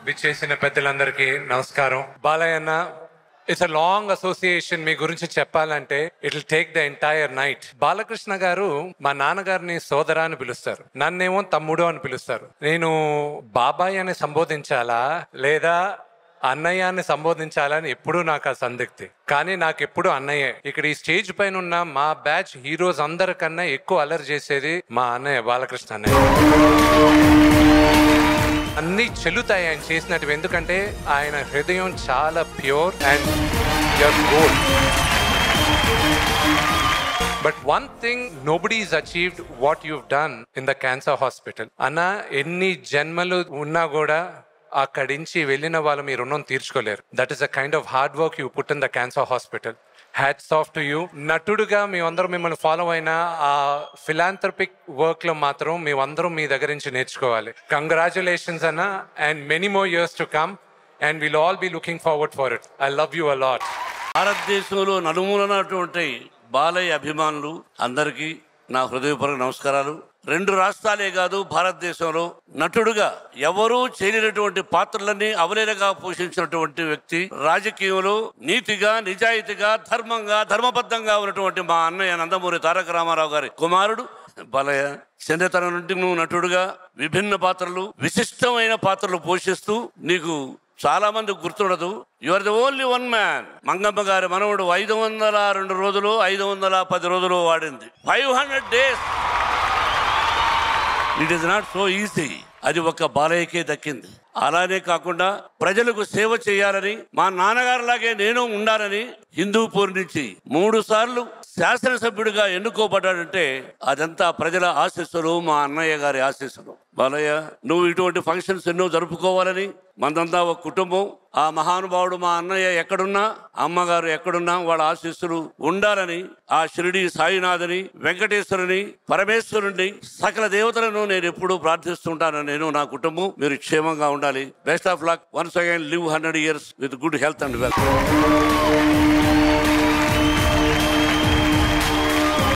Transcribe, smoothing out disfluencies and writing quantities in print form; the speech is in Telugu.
విచ్చేసిన పెద్దలందరికీ నమస్కారం. బాలయ్య అన్న, ఇట్స్ అ లాంగ్ అసోసియేషన్. మీ గురించి చెప్పాలంటే it will take the entire night. Balakrishna గారు మా నాన్నగారిని సోదరా అని పిలుస్తారు, నన్నేమో తమ్ముడు అని పిలుస్తారు. నేను బాబాయ్ అని సంబోధించాలా లేదా అన్నయ్య అని సంబోధించాలని ఎప్పుడూ నాకు ఆ సందిగ్ధి. కానీ నాకు ఎప్పుడు అన్నయ్యే. ఇక్కడ ఈ స్టేజ్ పైన ఉన్న మా బ్యాచ్ హీరోస్ అందరికన్నా ఎక్కువ అల్లరి చేసేది మా అన్నయ్య బాలకృష్ణ అన్నయ్య. అన్నీ చెల్లుతాయి ఆయన చేసినట్టు, ఎందుకంటే ఆయన హృదయం చాలా pure and your gold. But one thing, nobody is achieved what you've done in the cancer hospital. అన్న, ఎన్ని జన్మలు ఉన్నా కూడా అక్కడి నుంచి వెళ్ళిన వాళ్ళు మీ రుణం తీర్చుకోలేరు. That is the kind of hard work you put in the cancer hospital. Hats off to you. నటుడుగా మేమందరం మిమ్మల్ని ఫాలో అయిన ఆ ఫిలాంథ్రపిక్ వర్క్ లో మాత్రం మేమందరం మీ దగ్గర నుంచి నేర్చుకోవాలి. కంగ్రాచులేషన్స్ అన్న, and many more years to come, and will all be looking forward for it. I love you a lot. భారతదేశంలో నలుమూలనటువంటి బాలయ్య అభిమానులు అందరికీ నా హృదయపూర్వక నమస్కారాలు. 2 రాష్ట్రాలే కాదు, భారతదేశంలో నటుడుగా ఎవరూ చేయలేనటువంటి పాత్రలన్నీ అవలేలగా పోషించినటువంటి వ్యక్తి, రాజకీయంలో నీతిగా, నిజాయితీగా, ధర్మంగా, ధర్మబద్ధంగా ఉన్నటువంటి మా అన్నయ్య నందమూరి తారక రామారావు గారి కుమారుడు బాలయ్య. చిన్నతనం నుండి నువ్వు నటుడుగా విభిన్న పాత్రలు, విశిష్టమైన పాత్రలు పోషిస్తూ నీకు చాలా మంది గుర్తుండదు. You are the only one man. Mangamma గారి మనవడు 502 రోజులు, 510 రోజులు వాడింది. 500 days. It is not so easy. అది ఒక బాలయ్యకే దక్కింది. అలానే కాకుండా ప్రజలకు సేవ చేయాలని, మా నాన్నగారిలాగే నేను ఉండాలని హిందూపూర్ నుంచి 3 సార్లు శాసనసభ్యుడిగా ఎన్నుకోబడ్డాడంటే అదంతా ప్రజల ఆశీస్సులు, మా అన్నయ్య గారి ఆశీస్సులు. బాలయ్య, నువ్వు ఇటువంటి ఫంక్షన్స్ ఎన్నో జరుపుకోవాలని, మనదంతా ఒక కుటుంబం. ఆ మహానుభావుడు మా అన్నయ్య ఎక్కడున్నా, అమ్మగారు ఎక్కడున్నా వాళ్ళ ఆశీస్సులు ఉండాలని ఆ షిరిడి సాయినాథుని, వెంకటేశ్వరుని, పరమేశ్వరుని, సకల దేవతలను నేను ఎప్పుడూ ప్రార్థిస్తుంటాను. నేను, నా కుటుంబం మీరు క్షేమంగా ఉండాలి. Best of luck. Once again live 100 years with good health and wealth.